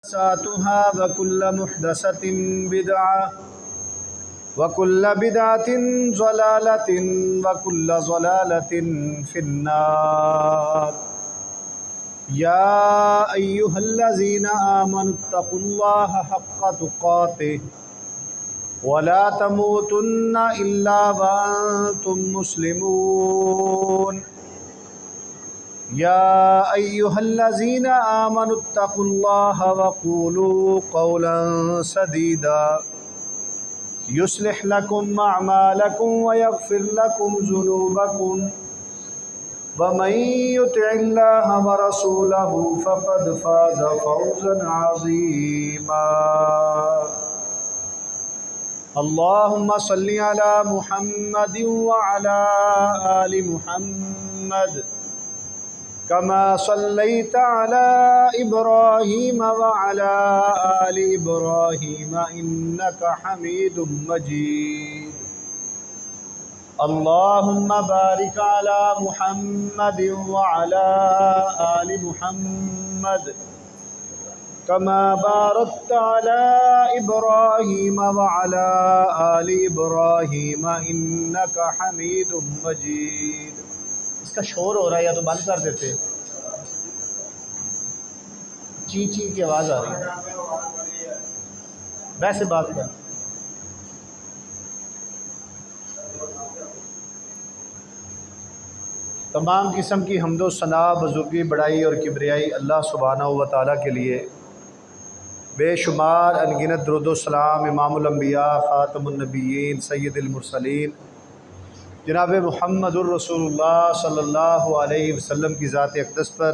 محدثاتها وكل محدثة بدعة وكل بدعة ضلالة وكل ضلالة في النار. يا أيها الذين آمنوا اتقوا الله حق تقاته ولا تموتن إلا وأنتم مسلمون. يا أيها الذين آمنوا اتقوا الله وقولوا قولا سديدا يصلح لكم أعمالكم ويغفر لكم ذنوبكم ومن يطع الله ورسوله فقد فاز فوزا عظيما. اللهم صل على محمد وعلى آل محمد كما صليت على إبراهيم وعلى آل إبراهيم إنك حميد مجيد. اللهم بارك على محمد وعلى آل محمد كما باركت على إبراهيم وعلى آل إبراهيم إنك حميد مجيد. اس کا شور ہو رہا ہے، یا تو بند کر دیتے. چی چی کی آواز آ رہی ہے. ویسے بات کر. تمام قسم کی حمد و ثنا، بزرگی، بڑائی اور کبریائی اللہ سبحانہ و تعالیٰ کے لیے. بے شمار انگنت درود و سلام امام الانبیاء خاتم النبیین سید المرسلین جناب محمد الرسول اللہ صلی اللہ علیہ وسلم کی ذات اقدس پر.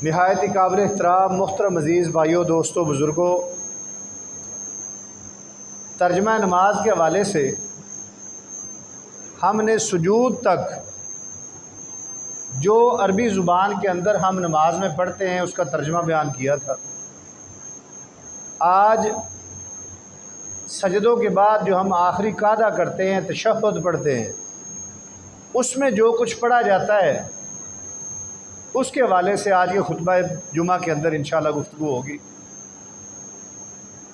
نہایت قابل احترام محترم عزیز بھائیوں، دوستوں، بزرگوں، ترجمہ نماز کے حوالے سے ہم نے سجود تک جو عربی زبان کے اندر ہم نماز میں پڑھتے ہیں اس کا ترجمہ بیان کیا تھا. آج سجدوں کے بعد جو ہم آخری قعدہ کرتے ہیں، تشہد پڑھتے ہیں، اس میں جو کچھ پڑھا جاتا ہے اس کے حوالے سے آج کے خطبہ جمعہ کے اندر انشاءاللہ گفتگو ہوگی.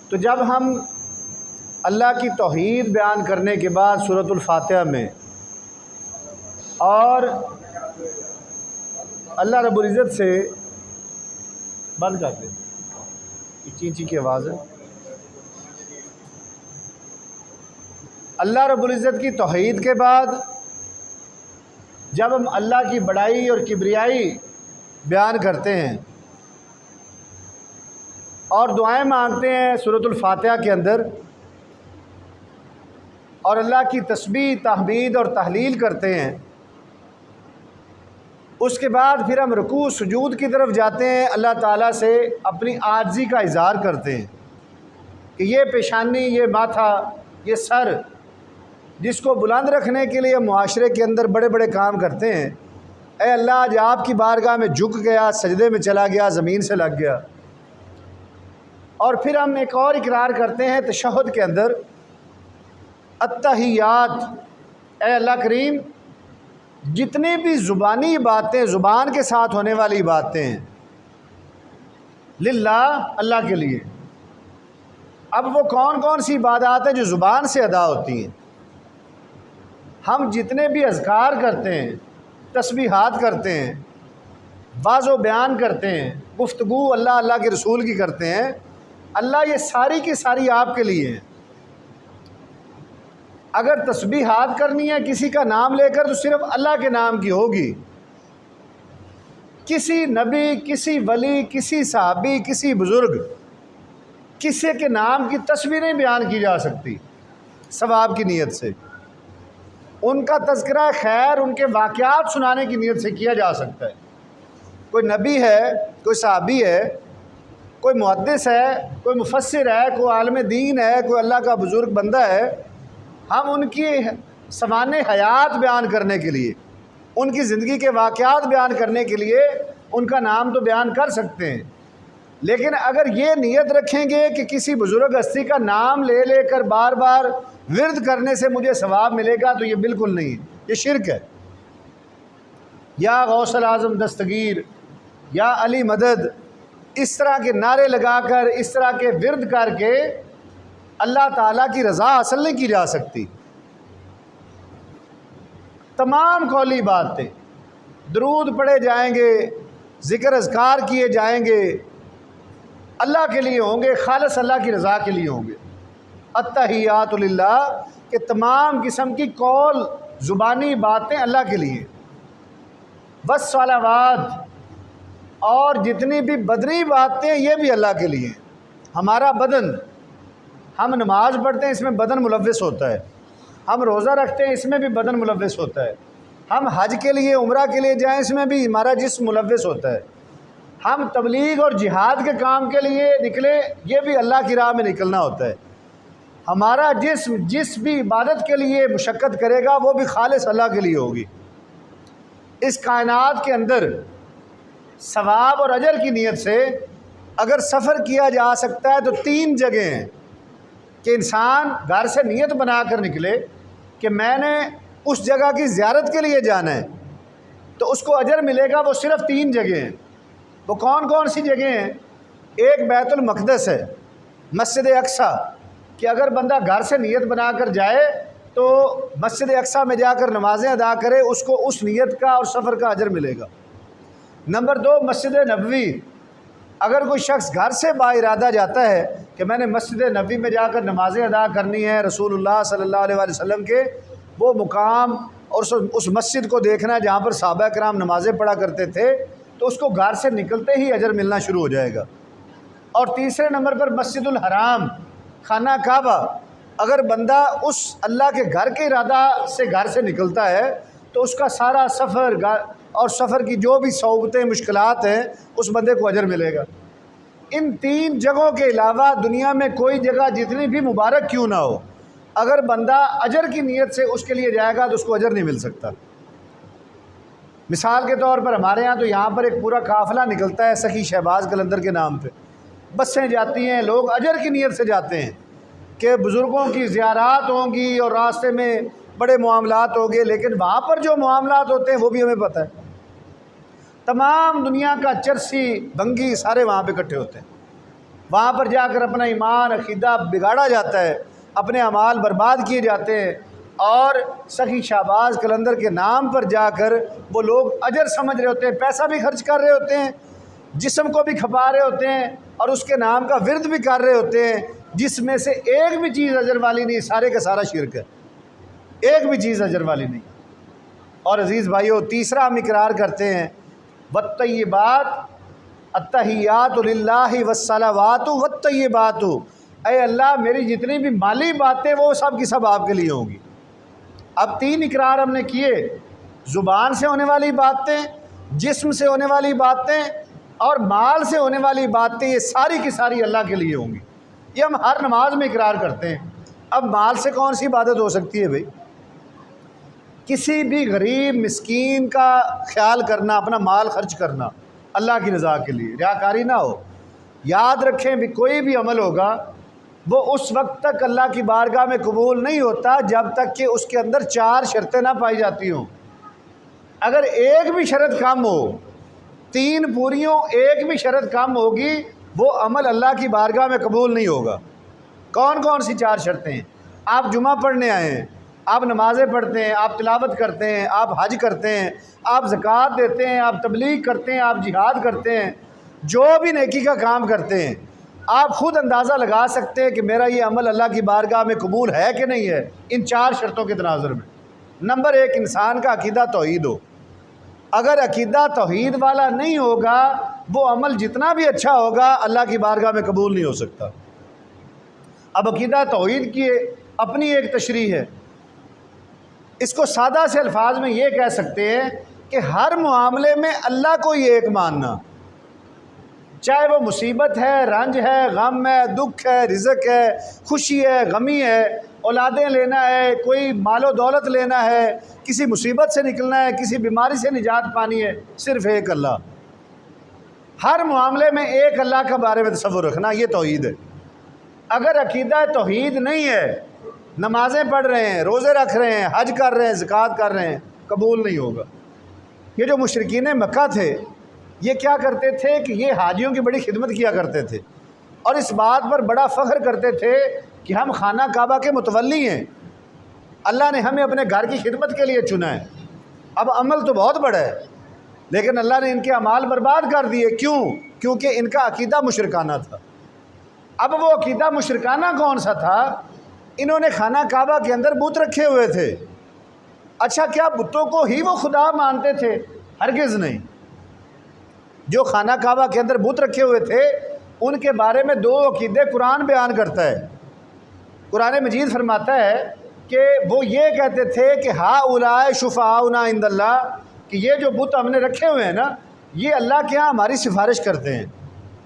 تو جب ہم اللہ کی توحید بیان کرنے کے بعد سورۃ الفاتحہ میں اور اللہ رب العزت سے بند کر دیں، چینچی کی آواز ہے. اللہ رب العزت کی توحید کے بعد جب ہم اللہ کی بڑائی اور کبریائی بیان کرتے ہیں اور دعائیں مانگتے ہیں سورۃ الفاتحہ کے اندر، اور اللہ کی تسبیح، تحمید اور تحلیل کرتے ہیں، اس کے بعد پھر ہم رکوع سجود کی طرف جاتے ہیں، اللہ تعالیٰ سے اپنی عاجزی کا اظہار کرتے ہیں کہ یہ پیشانی، یہ ماتھا، یہ سر جس کو بلند رکھنے کے لیے معاشرے کے اندر بڑے بڑے کام کرتے ہیں، اے اللہ آج آپ کی بارگاہ میں جھک گیا، سجدے میں چلا گیا، زمین سے لگ گیا. اور پھر ہم ایک اور اقرار کرتے ہیں تشہد کے اندر، التحیات، اے اللہ کریم جتنی بھی زبانی باتیں، زبان کے ساتھ ہونے والی باتیں ہیں، للہ، اللہ کے لیے. اب وہ کون کون سی عبادات ہیں جو زبان سے ادا ہوتی ہیں؟ ہم جتنے بھی اذکار کرتے ہیں، تسبیحات کرتے ہیں، واعظ و بیان کرتے ہیں، گفتگو اللہ کے رسول کی کرتے ہیں، اللہ یہ ساری کی ساری آپ کے لیے ہیں. اگر تسبیحات کرنی ہے کسی کا نام لے کر تو صرف اللہ کے نام کی ہوگی. کسی نبی، کسی ولی، کسی صحابی، کسی بزرگ، کسی کے نام کی تسبیح نہیں بیان کی جا سکتی ثواب کی نیت سے. ان کا تذکرہ خیر، ان کے واقعات سنانے کی نیت سے کیا جا سکتا ہے. کوئی نبی ہے، کوئی صحابی ہے، کوئی محدث ہے، کوئی مفسر ہے، کوئی عالم دین ہے، کوئی اللہ کا بزرگ بندہ ہے، ہم ان کی سوانح حیات بیان کرنے کے لیے، ان کی زندگی کے واقعات بیان کرنے کے لیے ان کا نام تو بیان کر سکتے ہیں. لیکن اگر یہ نیت رکھیں گے کہ کسی بزرگ ہستی کا نام لے لے کر بار بار ورد کرنے سے مجھے ثواب ملے گا، تو یہ بالکل نہیں، یہ شرک ہے. یا غوث الاعظم دستگیر، یا علی مدد، اس طرح کے نعرے لگا کر، اس طرح کے ورد کر کے اللہ تعالیٰ کی رضا حاصل نہیں کی جا سکتی۔ تمام قولی باتیں، درود پڑھے جائیں گے، ذکر اذکار کیے جائیں گے، اللہ کے لیے ہوں گے، خالص اللہ کی رضا کے لیے ہوں گے۔ التحیات للہ کہ تمام قسم کی قول زبانی باتیں اللہ کے لیے، والصلوات اور جتنی بھی بدنی باتیں یہ بھی اللہ کے لیے۔ ہمارا بدن، ہم نماز پڑھتے ہیں اس میں بدن ملوث ہوتا ہے، ہم روزہ رکھتے ہیں اس میں بھی بدن ملوث ہوتا ہے، ہم حج کے لیے عمرہ کے لیے جائیں اس میں بھی ہمارا جسم ملوث ہوتا ہے، ہم تبلیغ اور جہاد کے کام کے لیے نکلے یہ بھی اللہ کی راہ میں نکلنا ہوتا ہے۔ ہمارا جسم جس بھی عبادت کے لیے مشقت کرے گا وہ بھی خالص اللہ کے لیے ہوگی۔ اس کائنات کے اندر ثواب اور اجر کی نیت سے اگر سفر کیا جا سکتا ہے تو 3 جگہیں ہیں کہ انسان گھر سے نیت بنا کر نکلے کہ میں نے اس جگہ کی زیارت کے لیے جانا ہے تو اس کو اجر ملے گا، وہ صرف 3 جگہیں ہیں۔ وہ کون کون سی جگہیں ہیں؟ ایک بیت المقدس ہے، مسجد اقصی، کہ اگر بندہ گھر سے نیت بنا کر جائے تو مسجد اقصی میں جا کر نمازیں ادا کرے، اس کو اس نیت کا اور سفر کا اجر ملے گا۔ نمبر 2 مسجد نبوی، اگر کوئی شخص گھر سے با ارادہ جاتا ہے کہ میں نے مسجد نبوی میں جا کر نمازیں ادا کرنی ہے، رسول اللہ صلی اللہ علیہ وآلہ وسلم کے وہ مقام اور اس مسجد کو دیکھنا ہے جہاں پر صحابہ کرام نمازیں پڑھا کرتے تھے، تو اس کو گھر سے نکلتے ہی اجر ملنا شروع ہو جائے گا۔ اور تیسرے نمبر پر مسجد الحرام، خانہ کعبہ، اگر بندہ اس اللہ کے گھر کے ارادہ سے گھر سے نکلتا ہے تو اس کا سارا سفر اور سفر کی جو بھی صعوبتیں مشکلات ہیں اس بندے کو اجر ملے گا۔ ان 3 جگہوں کے علاوہ دنیا میں کوئی جگہ جتنی بھی مبارک کیوں نہ ہو، اگر بندہ اجر کی نیت سے اس کے لیے جائے گا تو اس کو اجر نہیں مل سکتا۔ مثال کے طور پر ہمارے ہاں تو یہاں پر ایک پورا قافلہ نکلتا ہے سخی شہباز قلندر کے نام پہ، بسیں جاتی ہیں، لوگ اجر کی نیت سے جاتے ہیں کہ بزرگوں کی زیارات ہوں گی اور راستے میں بڑے معاملات ہوں گے، لیکن وہاں پر جو معاملات ہوتے ہیں وہ بھی ہمیں پتہ ہے۔ تمام دنیا کا چرسی بھنگی سارے وہاں پہ اکٹھے ہوتے ہیں، وہاں پر جا کر اپنا ایمان عقیدہ بگاڑا جاتا ہے، اپنے اعمال برباد کیے جاتے ہیں، اور سخی شہباز قلندر کے نام پر جا کر وہ لوگ اجر سمجھ رہے ہوتے ہیں، پیسہ بھی خرچ کر رہے ہوتے ہیں، جسم کو بھی کھپا رہے ہوتے ہیں اور اس کے نام کا ورد بھی کر رہے ہوتے ہیں، جس میں سے ایک بھی چیز اجر والی نہیں، سارے کا سارا شرک ہے، ایک بھی چیز اجر والی نہیں۔ اور عزیز بھائیو، تیسرا ہم اقرار کرتے ہیں والطیبات، التحیات للہ والصلوات والطیبات، اے اللہ میری جتنی بھی مالی باتیں وہ سب کی سب آپ کے لیے ہوں گی۔ اب 3 اقرار ہم نے کیے، زبان سے ہونے والی باتیں، جسم سے ہونے والی باتیں اور مال سے ہونے والی باتیں، یہ ساری کی ساری اللہ کے لیے ہوں گی۔ یہ ہم ہر نماز میں اقرار کرتے ہیں۔ اب مال سے کون سی عبادت ہو سکتی ہے بھائی؟ کسی بھی غریب مسکین کا خیال کرنا، اپنا مال خرچ کرنا اللہ کی رضا کے لیے، ریاکاری نہ ہو۔ یاد رکھیں بھی کوئی بھی عمل ہوگا وہ اس وقت تک اللہ کی بارگاہ میں قبول نہیں ہوتا جب تک کہ اس کے اندر 4 شرطیں نہ پائی جاتی ہوں۔ اگر ایک بھی شرط کم ہو، 3 پوری ہوں، ایک بھی شرط کم ہوگی، وہ عمل اللہ کی بارگاہ میں قبول نہیں ہوگا۔ کون کون سی 4 شرطیں ہیں؟ آپ جمعہ پڑھنے آئے ہیں، آپ نمازیں پڑھتے ہیں، آپ تلاوت کرتے ہیں، آپ حج کرتے ہیں، آپ زکوٰۃ دیتے ہیں، آپ تبلیغ کرتے ہیں، آپ جہاد کرتے ہیں، جو بھی نیکی کا کام کرتے ہیں، آپ خود اندازہ لگا سکتے ہیں کہ میرا یہ عمل اللہ کی بارگاہ میں قبول ہے کہ نہیں ہے ان 4 شرطوں کے تناظر میں۔ نمبر 1، انسان کا عقیدہ توحید ہو۔ اگر عقیدہ توحید والا نہیں ہوگا، وہ عمل جتنا بھی اچھا ہوگا اللہ کی بارگاہ میں قبول نہیں ہو سکتا۔ اب عقیدہ توحید کی اپنی ایک تشریح ہے، اس کو سادہ سے الفاظ میں یہ کہہ سکتے ہیں کہ ہر معاملے میں اللہ کو ہی ایک ماننا، چاہے وہ مصیبت ہے، رنج ہے، غم ہے، دکھ ہے، رزق ہے، خوشی ہے، غمی ہے، اولادیں لینا ہے، کوئی مال و دولت لینا ہے، کسی مصیبت سے نکلنا ہے، کسی بیماری سے نجات پانی ہے، صرف ایک اللہ۔ ہر معاملے میں ایک اللہ کا بارے میں تصور رکھنا، یہ توحید ہے۔ اگر عقیدہ توحید نہیں ہے، نمازیں پڑھ رہے ہیں، روزے رکھ رہے ہیں، حج کر رہے ہیں، زکوٰۃ کر رہے ہیں، قبول نہیں ہوگا۔ یہ جو مشرکین مکہ تھے یہ کیا کرتے تھے کہ یہ حاجیوں کی بڑی خدمت کیا کرتے تھے اور اس بات پر بڑا فخر کرتے تھے کہ ہم خانہ کعبہ کے متولی ہیں، اللہ نے ہمیں اپنے گھر کی خدمت کے لیے چنا ہے۔ اب عمل تو بہت بڑا ہے لیکن اللہ نے ان کے اعمال برباد کر دیے، کیوں؟ کیونکہ ان کا عقیدہ مشرکانہ تھا۔ اب وہ عقیدہ مشرکانہ کون سا تھا؟ انہوں نے خانہ کعبہ کے اندر بت رکھے ہوئے تھے۔ اچھا، کیا بتوں کو ہی وہ خدا مانتے تھے؟ ہرگز نہیں۔ جو خانہ کعبہ کے اندر بت رکھے ہوئے تھے ان کے بارے میں دو عقیدے قرآن بیان کرتا ہے۔ قرآن مجید فرماتا ہے کہ وہ یہ کہتے تھے کہ ہا اولائے شفعاؤنا عند اللہ، کہ یہ جو بت ہم نے رکھے ہوئے ہیں نا، یہ اللہ کے ہاں ہماری سفارش کرتے ہیں۔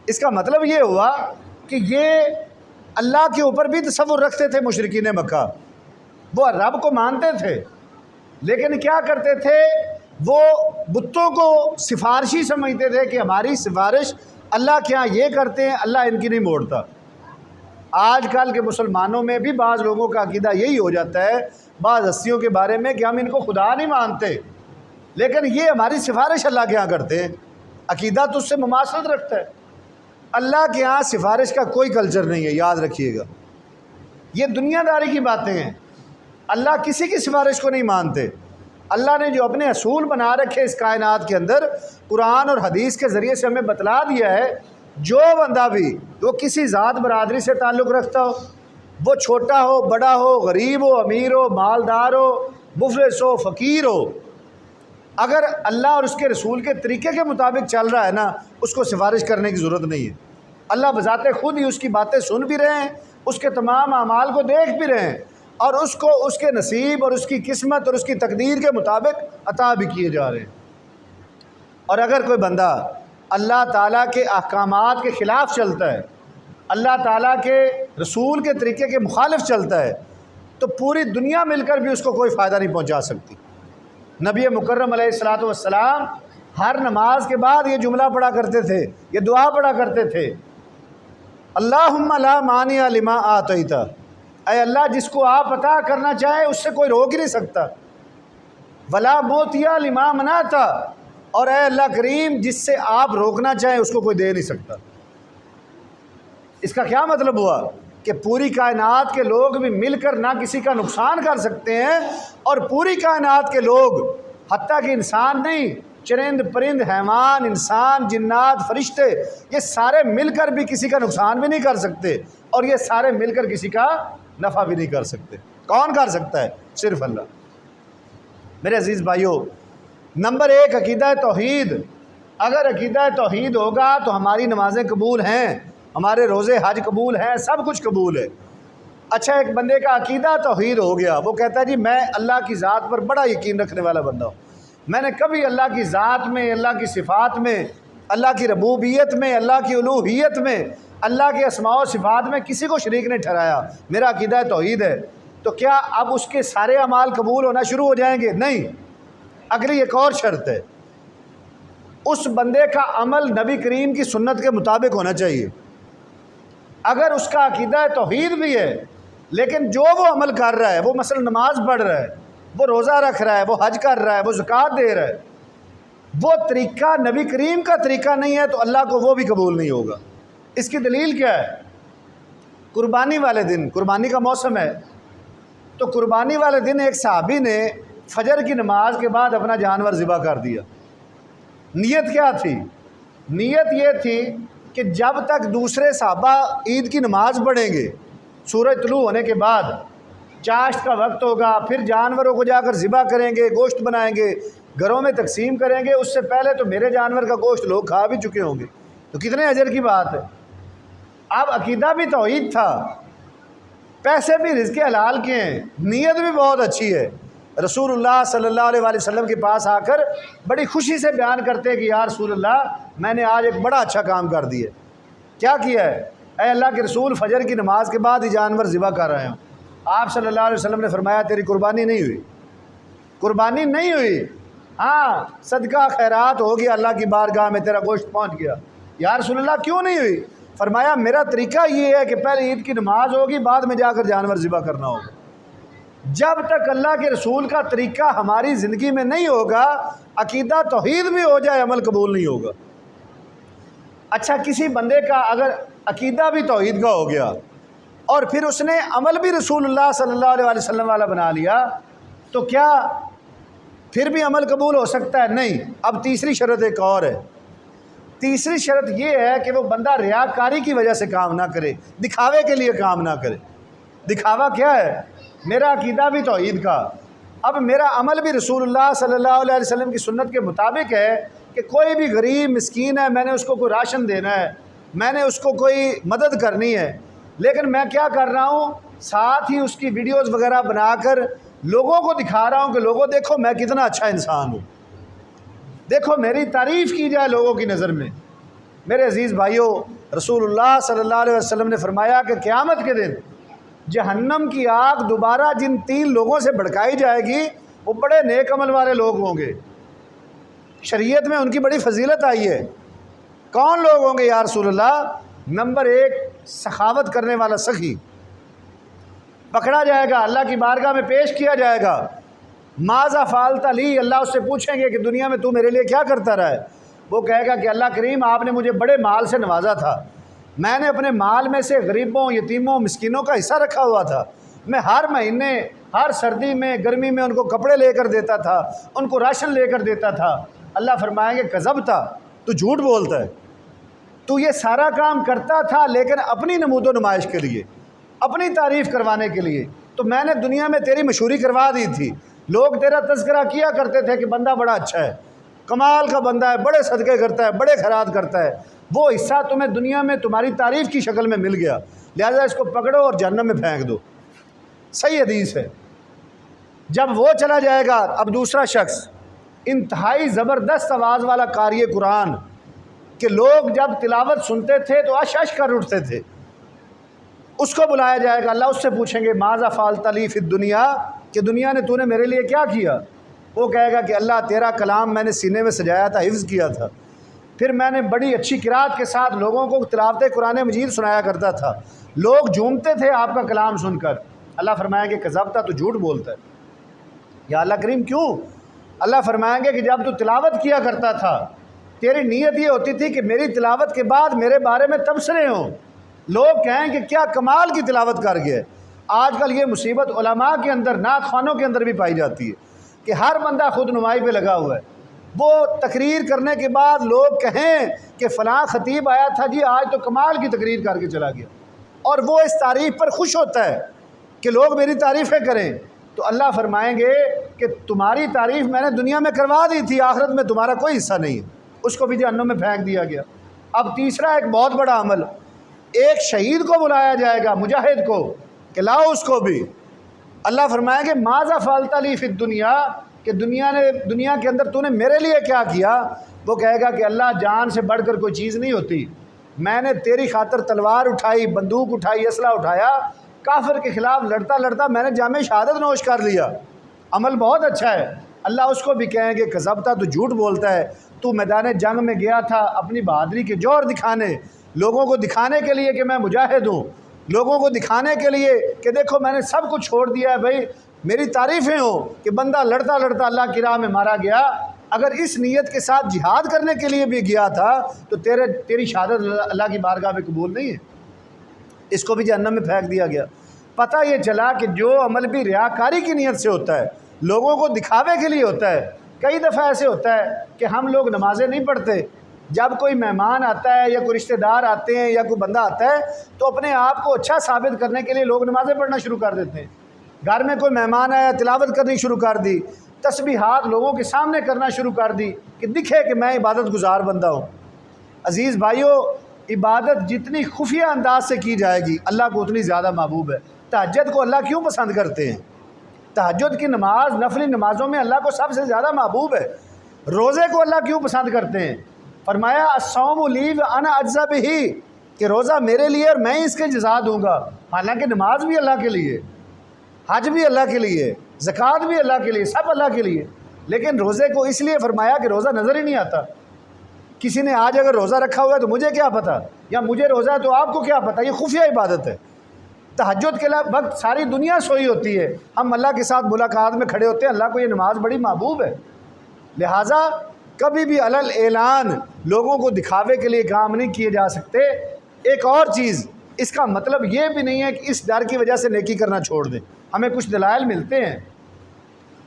اس کا مطلب یہ ہوا کہ یہ اللہ کے اوپر بھی تصور رکھتے تھے مشرکین مکہ، وہ رب کو مانتے تھے لیکن کیا کرتے تھے، وہ بتوں کو سفارشی سمجھتے تھے کہ ہماری سفارش اللہ کے ہاں یہ کرتے ہیں، اللہ ان کی نہیں موڑتا۔ آج کل کے مسلمانوں میں بھی بعض لوگوں کا عقیدہ یہی ہو جاتا ہے بعض ہستیوں کے بارے میں کہ ہم ان کو خدا نہیں مانتے لیکن یہ ہماری سفارش اللہ کے ہاں کرتے ہیں۔ عقیدہ تو اس سے مماثلت رکھتا ہے۔ اللہ کے ہاں سفارش کا کوئی کلچر نہیں ہے، یاد رکھیے گا، یہ دنیا داری کی باتیں ہیں۔ اللہ کسی کی سفارش کو نہیں مانتے۔ اللہ نے جو اپنے اصول بنا رکھے اس کائنات کے اندر، قرآن اور حدیث کے ذریعے سے ہمیں بتلا دیا ہے، جو بندہ بھی وہ کسی ذات برادری سے تعلق رکھتا ہو، وہ چھوٹا ہو بڑا ہو، غریب ہو امیر ہو، مالدار ہو مفلس ہو فقیر ہو، اگر اللہ اور اس کے رسول کے طریقے کے مطابق چل رہا ہے نا، اس کو سفارش کرنے کی ضرورت نہیں ہے۔ اللہ بذات خود ہی اس کی باتیں سن بھی رہے ہیں، اس کے تمام اعمال کو دیکھ بھی رہے ہیں اور اس کو اس کے نصیب اور اس کی قسمت اور اس کی تقدیر کے مطابق عطا بھی کیے جا رہے ہیں۔ اور اگر کوئی بندہ اللہ تعالیٰ کے احکامات کے خلاف چلتا ہے، اللہ تعالیٰ کے رسول کے طریقے کے مخالف چلتا ہے، تو پوری دنیا مل کر بھی اس کو کوئی فائدہ نہیں پہنچا سکتی۔ نبی مکرم علیہ الصلوۃ والسلام ہر نماز کے بعد یہ جملہ پڑھا کرتے تھے، یہ دعا پڑھا کرتے تھے، اللہم لا مانع لما اعطیت، اے اللہ جس کو آپ عطا کرنا چاہیں اس سے کوئی روک ہی نہیں سکتا، ولا معطی لما منعت، اور اے اللہ کریم جس سے آپ روکنا چاہیں اس کو کوئی دے نہیں سکتا۔ اس کا کیا مطلب ہوا کہ پوری کائنات کے لوگ بھی مل کر نہ کسی کا نقصان کر سکتے ہیں، اور پوری کائنات کے لوگ حتیٰ کہ انسان نہیں، چرند پرند حیوان انسان جنات فرشتے، یہ سارے مل کر بھی کسی کا نقصان بھی نہیں کر سکتے اور یہ سارے مل کر کسی کا نفع بھی نہیں کر سکتے۔ کون کر سکتا ہے؟ صرف اللہ۔ میرے عزیز بھائیوں، نمبر 1 عقیدہ توحید۔ اگر عقیدہ توحید ہوگا تو ہماری نمازیں قبول ہیں، ہمارے روزے حج قبول ہیں، سب کچھ قبول ہے۔ اچھا، ایک بندے کا عقیدہ توحید ہو گیا، وہ کہتا ہے جی میں اللہ کی ذات پر بڑا یقین رکھنے والا بندہ ہوں، میں نے کبھی اللہ کی ذات میں، اللہ کی صفات میں، اللہ کی ربوبیت میں، اللہ کی الوہیت میں، اللہ کے اسماء و صفات میں کسی کو شریک نہیں ٹھہرایا، میرا عقیدہ توحید ہے۔ تو کیا اب اس کے سارے اعمال قبول ہونا شروع ہو جائیں گے؟ نہیں۔ اگلی ایک اور شرط ہے، اس بندے کا عمل نبی کریم کی سنت کے مطابق ہونا چاہیے۔ اگر اس کا عقیدہ توحید بھی ہے لیکن جو وہ عمل کر رہا ہے، وہ مثلا نماز پڑھ رہا ہے، وہ روزہ رکھ رہا ہے، وہ حج کر رہا ہے، وہ زکوٰۃ دے رہا ہے، وہ طریقہ نبی کریم کا طریقہ نہیں ہے تو اللہ کو وہ بھی قبول نہیں ہوگا۔ اس کی دلیل کیا ہے؟ قربانی والے دن، قربانی کا موسم ہے، تو قربانی والے دن ایک صحابی نے فجر کی نماز کے بعد اپنا جانور ذبح کر دیا۔ نیت کیا تھی؟ نیت یہ تھی کہ جب تک دوسرے صحابہ عید کی نماز پڑھیں گے، سورج طلوع ہونے کے بعد چاشت کا وقت ہوگا، پھر جانوروں کو جا کر ذبح کریں گے، گوشت بنائیں گے، گھروں میں تقسیم کریں گے، اس سے پہلے تو میرے جانور کا گوشت لوگ کھا بھی چکے ہوں گے، تو کتنے اجر کی بات ہے۔ اب عقیدہ بھی توحید تھا، پیسے بھی رزق حلال کے ہیں، نیت بھی بہت اچھی ہے۔ رسول اللہ صلی اللہ علیہ وآلہ وسلم کے پاس آ کر بڑی خوشی سے بیان کرتے کہ یا رسول اللہ میں نے آج ایک بڑا اچھا کام کر دیا۔ کیا کیا ہے؟ اے اللہ کے رسول فجر کی نماز کے بعد ہی جانور ذبح کر رہے ہوں۔ آپ صلی اللہ علیہ وسلم نے فرمایا تیری قربانی نہیں ہوئی، قربانی نہیں ہوئی، ہاں صدقہ خیرات ہو گیا، اللہ کی بارگاہ میں تیرا گوشت پہنچ گیا۔ یا رسول اللہ کیوں نہیں ہوئی؟ فرمایا میرا طریقہ یہ ہے کہ پہلے عید کی نماز ہوگی، بعد میں جا کر جانور ذبح کرنا ہوگا۔ جب تک اللہ کے رسول کا طریقہ ہماری زندگی میں نہیں ہوگا، عقیدہ توحید بھی ہو جائے عمل قبول نہیں ہوگا۔ اچھا کسی بندے کا اگر عقیدہ بھی توحید کا ہو گیا اور پھر اس نے عمل بھی رسول اللہ صلی اللہ علیہ وسلم والا بنا لیا تو کیا پھر بھی عمل قبول ہو سکتا ہے؟ نہیں۔ اب تیسری شرط ایک اور ہے۔ تیسری شرط یہ ہے کہ وہ بندہ ریاکاری کی وجہ سے کام نہ کرے، دکھاوے کے لیے کام نہ کرے۔ دکھاوا کیا ہے؟ میرا عقیدہ بھی توحید کا، اب میرا عمل بھی رسول اللہ صلی اللہ علیہ وسلم کی سنت کے مطابق ہے کہ کوئی بھی غریب مسکین ہے، میں نے اس کو کوئی راشن دینا ہے، میں نے اس کو کوئی مدد کرنی ہے، لیکن میں کیا کر رہا ہوں، ساتھ ہی اس کی ویڈیوز وغیرہ بنا کر لوگوں کو دکھا رہا ہوں کہ لوگوں دیکھو میں کتنا اچھا انسان ہوں، دیکھو میری تعریف کی جائے لوگوں کی نظر میں۔ میرے عزیز بھائیوں، رسول اللہ صلی اللہ علیہ وسلم نے فرمایا کہ قیامت کے دن جہنم کی آگ دوبارہ جن 3 لوگوں سے بھڑکائی جائے گی وہ بڑے نیک عمل والے لوگ ہوں گے۔ شریعت میں ان کی بڑی فضیلت آئی ہے۔ کون لوگ ہوں گے یا رسول اللہ؟ نمبر 1 سخاوت کرنے والا سخی پکڑا جائے گا، اللہ کی بارگاہ میں پیش کیا جائے گا۔ ماذا فعلت لی، اللہ اس سے پوچھیں گے کہ دنیا میں تو میرے لیے کیا کرتا رہا ہے؟ وہ کہے گا کہ اللہ کریم آپ نے مجھے بڑے مال سے نوازا تھا، میں نے اپنے مال میں سے غریبوں، یتیموں، مسکینوں کا حصہ رکھا ہوا تھا، میں ہر مہینے، ہر سردی میں، گرمی میں ان کو کپڑے لے کر دیتا تھا، ان کو راشن لے کر دیتا تھا۔ اللہ فرمائیں گے کذبتا، تو جھوٹ بولتا ہے، تو یہ سارا کام کرتا تھا لیکن اپنی نمود و نمائش کے لیے، اپنی تعریف کروانے کے لیے، تو میں نے دنیا میں تیری مشہوری کروا دی تھی، لوگ تیرا تذکرہ کیا کرتے تھے کہ بندہ بڑا اچھا ہے، کمال کا بندہ ہے، بڑے صدقے کرتا ہے، بڑے خیرات کرتا ہے، وہ حصہ تمہیں دنیا میں تمہاری تعریف کی شکل میں مل گیا، لہذا اس کو پکڑو اور جہنم میں پھینک دو۔ صحیح حدیث ہے۔ جب وہ چلا جائے گا، اب دوسرا شخص انتہائی زبردست آواز والا قاری قرآن کہ لوگ جب تلاوت سنتے تھے تو اش اش کر اٹھتے تھے، اس کو بلایا جائے گا، اللہ اس سے پوچھیں گے ماذا فعلت لی فی الدنیا، کہ دنیا نے تو نے میرے لیے کیا کیا؟ وہ کہے گا کہ اللہ تیرا کلام میں نے سینے میں سجایا تھا، حفظ کیا تھا، پھر میں نے بڑی اچھی قرات کے ساتھ لوگوں کو تلاوت قرآن مجید سنایا کرتا تھا، لوگ جھومتے تھے آپ کا کلام سن کر۔ اللہ فرمائیں گے کذبتا، تو جھوٹ بولتا ہے۔ یا اللہ کریم کیوں؟ اللہ فرمائیں گے کہ جب تو تلاوت کیا کرتا تھا تیری نیت یہ ہوتی تھی کہ میری تلاوت کے بعد میرے بارے میں تبصرے ہوں، لوگ کہیں کہ کیا کمال کی تلاوت کر گئے۔ آج کل یہ مصیبت علماء کے اندر، نعت خوانوں کے اندر بھی پائی جاتی ہے کہ ہر بندہ خود نمائی پہ لگا ہوا ہے، وہ تقریر کرنے کے بعد لوگ کہیں کہ فلاں خطیب آیا تھا جی آج تو کمال کی تقریر کر کے چلا گیا، اور وہ اس تعریف پر خوش ہوتا ہے کہ لوگ میری تعریفیں کریں، تو اللہ فرمائیں گے کہ تمہاری تعریف میں نے دنیا میں کروا دی تھی، آخرت میں تمہارا کوئی حصہ نہیں ہے، اس کو بھی جہنم میں پھینک دیا گیا۔ اب تیسرا ایک بہت بڑا عمل، ایک شہید کو بلایا جائے گا، مجاہد کو، کہ لاؤ اس کو بھی۔ اللہ فرمائیں گے ماذا فعلت لی فی الدنیا، کہ دنیا کے اندر تو نے میرے لیے کیا کیا؟ وہ کہے گا کہ اللہ جان سے بڑھ کر کوئی چیز نہیں ہوتی، میں نے تیری خاطر تلوار اٹھائی، بندوق اٹھائی، اسلحہ اٹھایا، کافر کے خلاف لڑتا لڑتا میں نے جام شہادت نوش کر لیا، عمل بہت اچھا ہے۔ اللہ اس کو بھی کہیں گے کذبتا، تو جھوٹ بولتا ہے، تو میدان جنگ میں گیا تھا اپنی بہادری کے جوہر دکھانے، لوگوں کو دکھانے کے لیے کہ میں مجاہد ہوں، لوگوں کو دکھانے کے لیے کہ دیکھو میں نے سب کچھ چھوڑ دیا ہے، بھائی میری تعریفیں ہوں کہ بندہ لڑتا لڑتا اللہ کی راہ میں مارا گیا۔ اگر اس نیت کے ساتھ جہاد کرنے کے لیے بھی گیا تھا تو تیری شہادت اللہ کی بارگاہ میں قبول نہیں ہے، اس کو بھی جہنم میں پھینک دیا گیا۔ پتہ یہ چلا کہ جو عمل بھی ریاکاری کی نیت سے ہوتا ہے، لوگوں کو دکھاوے کے لیے ہوتا ہے۔ کئی دفعہ ایسے ہوتا ہے کہ ہم لوگ نمازیں نہیں پڑھتے، جب کوئی مہمان آتا ہے یا کوئی رشتہ دار آتے ہیں یا کوئی بندہ آتا ہے تو اپنے آپ کو اچھا ثابت کرنے کے لیے لوگ نمازیں پڑھنا شروع کر دیتے ہیں۔ گھر میں کوئی مہمان آیا، تلاوت کرنی شروع کر دی، تسبیحات لوگوں کے سامنے کرنا شروع کر دی کہ دکھے کہ میں عبادت گزار بندہ ہوں۔ عزیز بھائیوں، عبادت جتنی خفیہ انداز سے کی جائے گی اللہ کو اتنی زیادہ محبوب ہے۔ تہجد کو اللہ کیوں پسند کرتے ہیں؟ تہجد کی نماز نفلی نمازوں میں اللہ کو سب سے زیادہ محبوب ہے۔ روزے کو اللہ کیوں پسند کرتے ہیں؟ فرمایا الصوم لی وانا اجزی بہ، کہ روزہ میرے لیے اور میں اس کے جزا دوں گا۔ حالانکہ نماز بھی اللہ کے لیے، حج بھی اللہ کے لیے، زکوٰۃ بھی اللہ کے لیے، سب اللہ کے لیے، لیکن روزے کو اس لیے فرمایا کہ روزہ نظر ہی نہیں آتا۔ کسی نے آج اگر روزہ رکھا ہوا ہے تو مجھے کیا پتہ، یا مجھے روزہ ہے تو آپ کو کیا پتہ، یہ خفیہ عبادت ہے۔ تہجد کے وقت ساری دنیا سوئی ہوتی ہے، ہم اللہ کے ساتھ ملاقات میں کھڑے ہوتے ہیں، اللہ کو یہ نماز بڑی محبوب ہے، لہٰذا کبھی بھی علل اعلان لوگوں کو دکھاوے کے لیے کام نہیں کیے جا سکتے۔ ایک اور چیز، اس کا مطلب یہ بھی نہیں ہے کہ اس ڈر کی وجہ سے نیکی کرنا چھوڑ دیں۔ ہمیں کچھ دلائل ملتے ہیں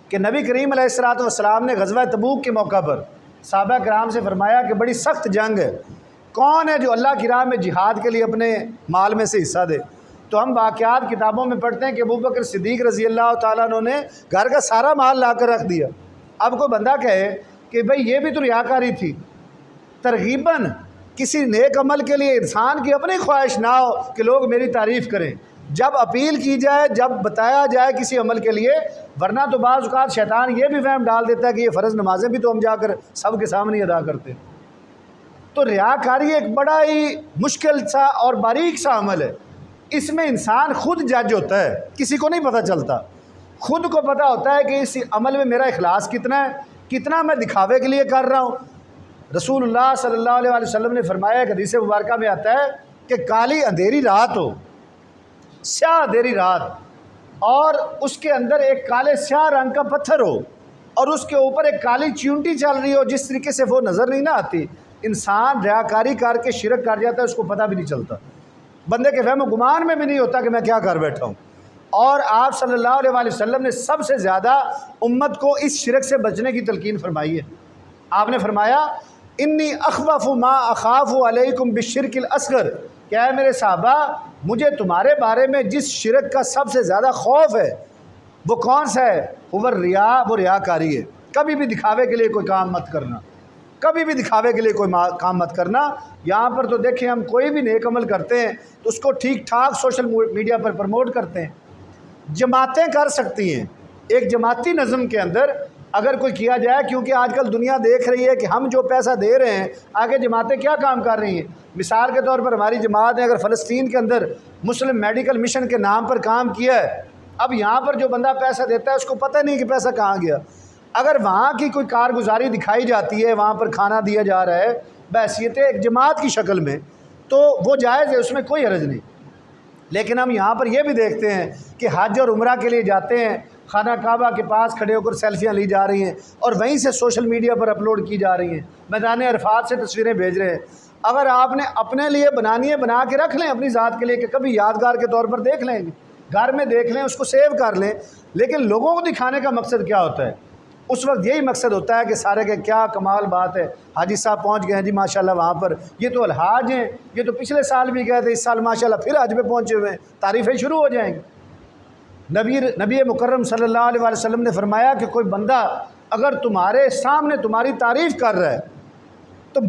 کہ نبی کریم علیہ الصلوۃ والسلام نے غزوہ تبوک کے موقع پر صحابہ کرام سے فرمایا کہ بڑی سخت جنگ ہے، کون ہے جو اللہ کی راہ میں جہاد کے لیے اپنے مال میں سے حصہ دے؟ تو ہم واقعات کتابوں میں پڑھتے ہیں کہ ابوبکر صدیق رضی اللہ تعالیٰ عنہ نے گھر کا سارا مال لا کر رکھ دیا۔ اب کوئی بندہ کہے کہ بھئی یہ بھی تو ریاکاری تھی، ترغیباً کسی نیک عمل کے لیے انسان کی اپنی خواہش نہ ہو کہ لوگ میری تعریف کریں، جب اپیل کی جائے، جب بتایا جائے کسی عمل کے لیے، ورنہ تو بعض اوقات شیطان یہ بھی وہم ڈال دیتا ہے کہ یہ فرض نمازیں بھی تو ہم جا کر سب کے سامنے ادا کرتے۔ تو ریاکاری ایک بڑا ہی مشکل سا اور باریک سا عمل ہے، اس میں انسان خود جج ہوتا ہے، کسی کو نہیں پتہ چلتا، خود کو پتہ ہوتا ہے کہ اس عمل میں میرا اخلاص کتنا ہے، کتنا میں دکھاوے کے لیے کر رہا ہوں۔ رسول اللہ صلی اللہ علیہ وسلم نے فرمایا، ایک حدیث مبارکہ میں آتا ہے کہ کالی اندھیری رات ہو، سیاہ اندھیری رات، اور اس کے اندر ایک کالے سیاہ رنگ کا پتھر ہو اور اس کے اوپر ایک کالی چیونٹی چل رہی ہو، جس طریقے سے وہ نظر نہیں نہ آتی، انسان ریاکاری کر کے شرک کر جاتا ہے، اس کو پتہ بھی نہیں چلتا، بندے کے وہم و گمان میں بھی نہیں ہوتا کہ میں کیا کر بیٹھا ہوں۔ اور آپ صلی اللہ علیہ وآلہ وسلم نے سب سے زیادہ امت کو اس شرک سے بچنے کی تلقین فرمائی ہے۔ آپ نے فرمایا انی اخوف ما اخاف علیکم بالشرک الاصغر، کہ اے میرے صحابہ، مجھے تمہارے بارے میں جس شرک کا سب سے زیادہ خوف ہے وہ کون سا ہے؟ وہ الریا، وہ ریاکاری ہے۔ کبھی بھی دکھاوے کے لیے کوئی کام مت کرنا، کبھی بھی دکھاوے کے لیے کوئی کام مت کرنا۔ یہاں پر تو دیکھیں، ہم کوئی بھی نیک عمل کرتے ہیں تو اس کو ٹھیک ٹھاک سوشل میڈیا پر پروموٹ کرتے ہیں، جماعتیں کر سکتی ہیں، ایک جماعتی نظم کے اندر اگر کوئی کیا جائے، کیونکہ آج کل دنیا دیکھ رہی ہے کہ ہم جو پیسہ دے رہے ہیں آگے جماعتیں کیا کام کر رہی ہیں۔ مثال کے طور پر ہماری جماعت نے اگر فلسطین کے اندر مسلم میڈیکل مشن کے نام پر کام کیا ہے، اب یہاں پر جو بندہ پیسہ دیتا ہے اس کو پتہ نہیں کہ پیسہ کہاں گیا، اگر وہاں کی کوئی کارگزاری دکھائی جاتی ہے، وہاں پر کھانا دیا جا رہا ہے بحیثیت ایک جماعت کی شکل میں، تو وہ جائز ہے، اس میں کوئی حرج نہیں۔ لیکن ہم یہاں پر یہ بھی دیکھتے ہیں کہ حج اور عمرہ کے لیے جاتے ہیں، خانہ کعبہ کے پاس کھڑے ہو کر سیلفیاں لی جا رہی ہیں اور وہیں سے سوشل میڈیا پر اپلوڈ کی جا رہی ہیں، میدان عرفات سے تصویریں بھیج رہے ہیں۔ اگر آپ نے اپنے لیے بنانی ہے، بنا کے رکھ لیں اپنی ذات کے لیے کہ کبھی یادگار کے طور پر دیکھ لیں، گھر میں دیکھ لیں، اس کو سیو کر لیں، لیکن لوگوں کو دکھانے کا مقصد کیا ہوتا ہے؟ اس وقت یہی مقصد ہوتا ہے کہ سارے کے کیا کمال بات ہے، حاجی صاحب پہنچ گئے ہیں جی ماشاءاللہ وہاں پر، یہ تو الحاج ہیں، یہ تو پچھلے سال بھی گئے تھے، اس سال ماشاءاللہ پھر حج پہ پہنچے ہوئے ہیں، تعریفیں شروع ہو جائیں گی۔ نبی مکرم صلی اللہ علیہ وسلم نے فرمایا کہ کوئی بندہ اگر تمہارے سامنے تمہاری تعریف کر رہا ہے تو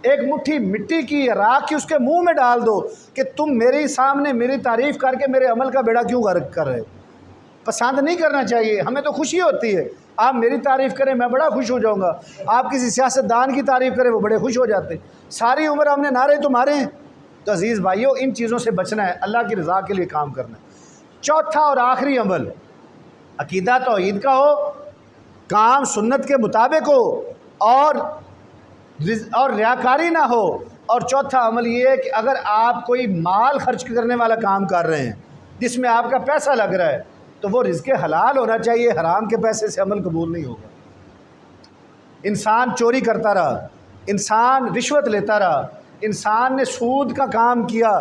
ایک مٹھی مٹی کی یا راکھ کی اس کے منہ میں ڈال دو کہ تم میرے سامنے میری تعریف کر کے میرے عمل کا بیڑا کیوں غرق کر رہے ہو۔ پسند نہیں کرنا چاہیے، ہمیں تو خوشی ہوتی ہے، آپ میری تعریف کریں میں بڑا خوش ہو جاؤں گا، آپ کسی سیاستدان کی تعریف کریں وہ بڑے خوش ہو جاتے ہیں، ساری عمر ہم نے نعرے تمہارے ہیں۔ تو عزیز بھائیو، ان چیزوں سے بچنا ہے، اللہ کی رضا کے لیے کام کرنا ہے۔ چوتھا اور آخری عمل عقیدہ توحید کا ہو، کام سنت کے مطابق ہو، اور ریاکاری نہ ہو۔ اور چوتھا عمل یہ ہے کہ اگر آپ کوئی مال خرچ کرنے والا کام کر رہے ہیں جس میں آپ کا پیسہ لگ رہا ہے تو وہ رزق حلال ہونا چاہیے، حرام کے پیسے سے عمل قبول نہیں ہوگا۔ انسان چوری کرتا رہا، انسان رشوت لیتا رہا، انسان نے سود کا کام کیا،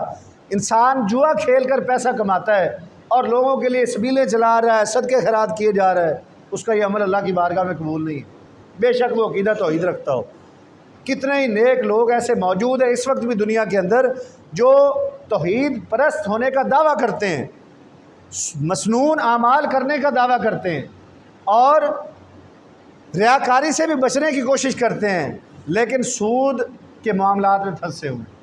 انسان جوا کھیل کر پیسہ کماتا ہے اور لوگوں کے لیے سبیلیں چلا رہا ہے، صدقے خیرات کیے جا رہا ہے، اس کا یہ عمل اللہ کی بارگاہ میں قبول نہیں ہے، بے شک وہ عقیدہ توحید رکھتا ہو۔ کتنے ہی نیک لوگ ایسے موجود ہیں اس وقت بھی دنیا کے اندر جو توحید پرست ہونے کا دعویٰ کرتے ہیں، مسنون اعمال کرنے کا دعویٰ کرتے ہیں اور ریاکاری سے بھی بچنے کی کوشش کرتے ہیں، لیکن سود کے معاملات میں پھنسے ہوئے ہیں۔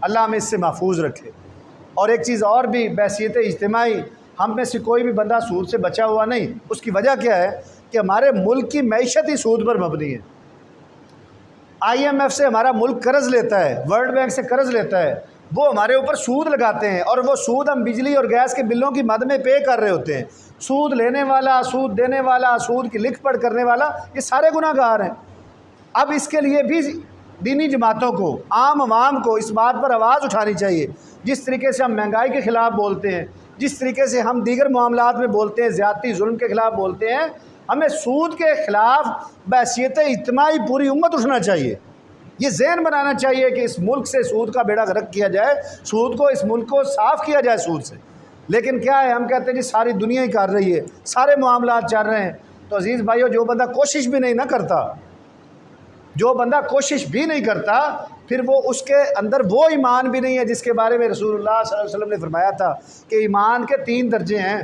اللہ ہمیں اس سے محفوظ رکھے۔ اور ایک چیز اور بھی بحیثیت اجتماعی، ہم میں سے کوئی بھی بندہ سود سے بچا ہوا نہیں۔ اس کی وجہ کیا ہے کہ ہمارے ملک کی معیشت ہی سود پر مبنی ہے۔ IMF سے ہمارا ملک قرض لیتا ہے، ورلڈ بینک سے قرض لیتا ہے، وہ ہمارے اوپر سود لگاتے ہیں اور وہ سود ہم بجلی اور گیس کے بلوں کی مد میں پے کر رہے ہوتے ہیں۔ سود لینے والا، سود دینے والا، سود کی لکھ پڑھ کرنے والا، یہ سارے گناہ گار ہیں۔ اب اس کے لیے بھی دینی جماعتوں کو، عام عوام کو اس بات پر آواز اٹھانی چاہیے۔ جس طریقے سے ہم مہنگائی کے خلاف بولتے ہیں، جس طریقے سے ہم دیگر معاملات میں بولتے ہیں، زیادتی ظلم کے خلاف بولتے ہیں، ہمیں سود کے خلاف بحیثیت اجتماعی پوری امت اٹھنا چاہیے۔ یہ ذہن بنانا چاہیے کہ اس ملک سے سود کا بیڑا غرق کیا جائے، سود کو، اس ملک کو صاف کیا جائے سود سے۔ لیکن کیا ہے، ہم کہتے ہیں جی ساری دنیا ہی کر رہی ہے، سارے معاملات چل رہے ہیں۔ تو عزیز بھائیو، جو بندہ کوشش بھی نہیں نہ کرتا، جو بندہ کوشش بھی نہیں کرتا، پھر وہ اس کے اندر وہ ایمان بھی نہیں ہے جس کے بارے میں رسول اللہ صلی اللہ علیہ وسلم نے فرمایا تھا کہ ایمان کے 3 درجے ہیں۔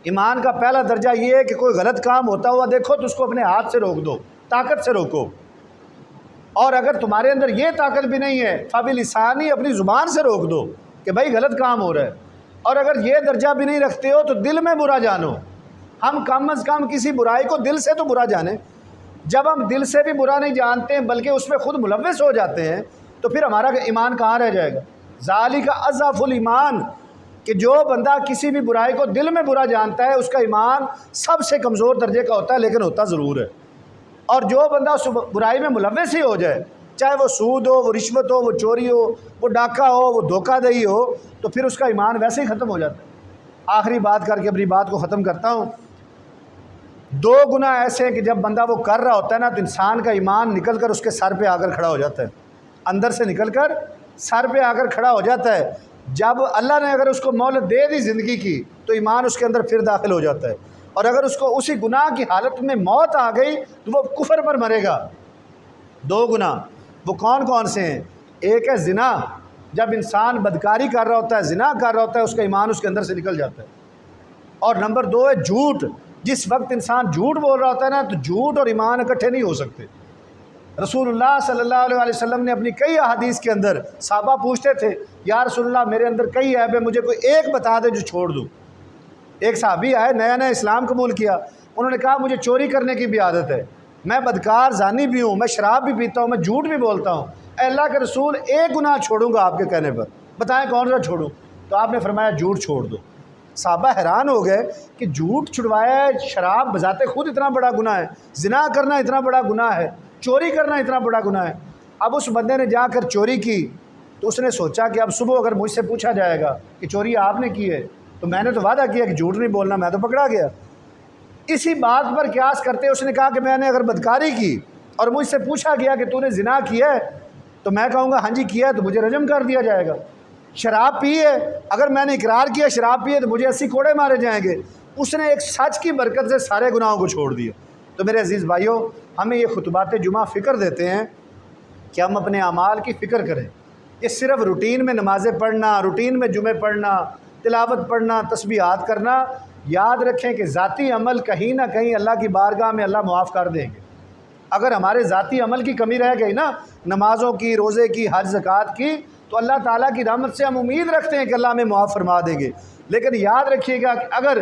ایمان کا پہلا درجہ یہ ہے کہ کوئی غلط کام ہوتا ہوا دیکھو تو اس کو اپنے ہاتھ سے روک دو، طاقت سے روکو۔ اور اگر تمہارے اندر یہ طاقت بھی نہیں ہے، فبلسانی، اپنی زبان سے روک دو کہ بھائی غلط کام ہو رہا ہے۔ اور اگر یہ درجہ بھی نہیں رکھتے ہو تو دل میں برا جانو۔ ہم کم از کم کسی برائی کو دل سے تو برا جانیں۔ جب ہم دل سے بھی برا نہیں جانتے ہیں بلکہ اس میں خود ملوث ہو جاتے ہیں تو پھر ہمارا ایمان کہاں رہ جائے گا؟ ذالک اضعف الایمان، کہ جو بندہ کسی بھی برائی کو دل میں برا جانتا ہے اس کا ایمان سب سے کمزور درجے کا ہوتا ہے، لیکن ہوتا ضرور ہے۔ اور جو بندہ اس برائی میں ملوث ہی ہو جائے، چاہے وہ سود ہو، وہ رشوت ہو، وہ چوری ہو، وہ ڈاکہ ہو، وہ دھوکہ دہی ہو، تو پھر اس کا ایمان ویسے ہی ختم ہو جاتا ہے۔ آخری بات کر کے اپنی بات کو ختم کرتا ہوں۔ 2 گناہ ایسے ہیں کہ جب بندہ وہ کر رہا ہوتا ہے نا تو انسان کا ایمان نکل کر اس کے سر پہ آ کر کھڑا ہو جاتا ہے، اندر سے نکل کر سر پہ آ کر کھڑا ہو جاتا ہے۔ جب اللہ نے اگر اس کو مہلت دے دی زندگی کی تو ایمان اس کے اندر پھر داخل ہو جاتا ہے، اور اگر اس کو اسی گناہ کی حالت میں موت آ گئی تو وہ کفر پر مرے گا۔ 2 گناہ وہ کون کون سے ہیں؟ ایک ہے زنا، جب انسان بدکاری کر رہا ہوتا ہے، زنا کر رہا ہوتا ہے، اس کا ایمان اس کے اندر سے نکل جاتا ہے۔ اور نمبر 2 ہے جھوٹ، جس وقت انسان جھوٹ بول رہا ہوتا ہے نا تو جھوٹ اور ایمان اکٹھے نہیں ہو سکتے۔ رسول اللہ صلی اللہ علیہ وسلم نے اپنی کئی احادیث کے اندر، صحابہ پوچھتے تھے یا رسول اللہ میرے اندر کئی عیب ہے، مجھے کوئی ایک بتا دے جو چھوڑ دوں۔ ایک صحابی آئے، نیا نیا اسلام قبول کیا، انہوں نے کہا مجھے چوری کرنے کی بھی عادت ہے، میں بدکار زانی بھی ہوں، میں شراب بھی پیتا ہوں، میں جھوٹ بھی بولتا ہوں، اے اللہ کے رسول ایک گناہ چھوڑوں گا آپ کے کہنے پر، بتائیں کون سا چھوڑوں؟ تو آپ نے فرمایا جھوٹ چھوڑ دو۔ صحابہ حیران ہو گئے کہ جھوٹ چھڑوایا ہے، شراب بذات خود اتنا بڑا گناہ ہے، زنا کرنا اتنا بڑا گناہ ہے، چوری کرنا اتنا بڑا گناہ ہے۔ اب اس بندے نے جا کر چوری کی تو اس نے سوچا کہ اب صبح اگر مجھ سے پوچھا جائے گا کہ چوری آپ نے کی ہے تو میں نے تو وعدہ کیا کہ جھوٹ نہیں بولنا، میں تو پکڑا گیا۔ اسی بات پر قیاس کرتے اس نے کہا کہ میں نے اگر بدکاری کی اور مجھ سے پوچھا گیا کہ تو نے زنا کیا ہے تو میں کہوں گا ہاں جی کیا ہے، تو مجھے رجم کر دیا جائے گا۔ شراب پی ہے، اگر میں نے اقرار کیا شراب پی ہے تو مجھے 80 کوڑے مارے جائیں گے۔ اس نے ایک سچ کی برکت سے سارے گناہوں کو چھوڑ دیا۔ تو میرے عزیز بھائیوں، ہمیں یہ خطبات جمعہ فکر دیتے ہیں کہ ہم اپنے اعمال کی فکر کریں۔ یہ صرف روٹین میں نمازیں پڑھنا، روٹین میں جمعے پڑھنا، تلاوت پڑھنا، تسبیحات کرنا، یاد رکھیں کہ ذاتی عمل کہیں نہ کہیں اللہ کی بارگاہ میں اللہ معاف کر دیں گے۔ اگر ہمارے ذاتی عمل کی کمی رہ گئی نا، نمازوں کی، روزے کی، حج زکوٰۃ کی، تو اللہ تعالیٰ کی رحمت سے ہم امید رکھتے ہیں کہ اللہ ہمیں معاف فرما دیں گے۔ لیکن یاد رکھیے گا کہ اگر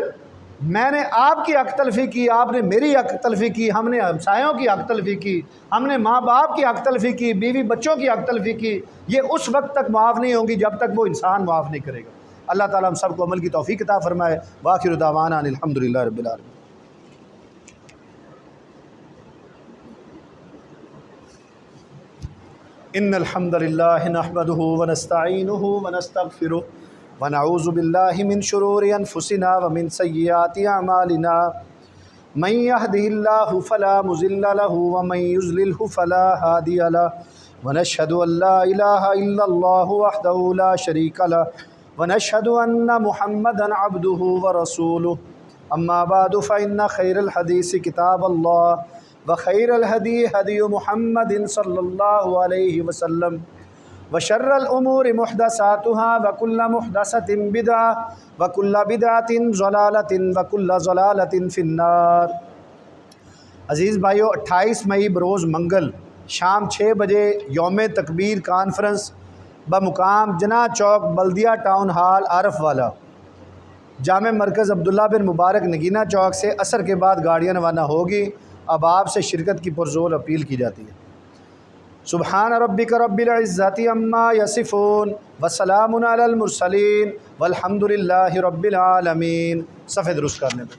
میں نے آپ کی حق تلفی کی، آپ نے میری حق تلفی کی، ہم نے ہمسایوں کی حق تلفی کی، ہم نے ماں باپ کی حق تلفی کی، بیوی بچوں کی حق تلفی کی، یہ اس وقت تک معاف نہیں ہوں گی جب تک وہ انسان معاف نہیں کرے گا۔ اللہ تعالیٰ ہم سب کو عمل کی توفیق عطا فرمائے۔ وآخر دعوانا ان الحمدللہ رب العالمین۔ ان الحمد للہ نحمده ونستعینه ونستغفره ونعوذ باللہ من شرور انفسنا ومن سیئات اعمالنا، من يهده الله فلا مضل له ومن يضلل فلا هادي له، ونشهد ان لا اله الا الله وحده لا شريك له، ونشهد ان محمدا عبده ورسوله، اما بعد فان خير الحديث كتاب الله وخير الهدي هدي محمد صلى الله عليه وسلم، وشر الأمور محدثاتها وكل محدثة بدعة وكل بدعة ضلالة وكل ضلالة في النار۔ عزیز بھائیو، 28 مئی بروز منگل شام 6 بجے یوم تکبیر کانفرنس بمقام جناح چوک بلدیہ ٹاؤن ہال عارف والا، جامع مرکز عبداللہ بن مبارک نگینہ چوک سے عصر کے بعد گاڑیاں روانہ ہوگی۔ اب آپ سے شرکت کی پرزور اپیل کی جاتی ہے۔ سبحان ربک رب العزت عما یصفون وسلام علی المرسلین والحمد للہ رب العالمین۔ صفحہ درست کرنے پہ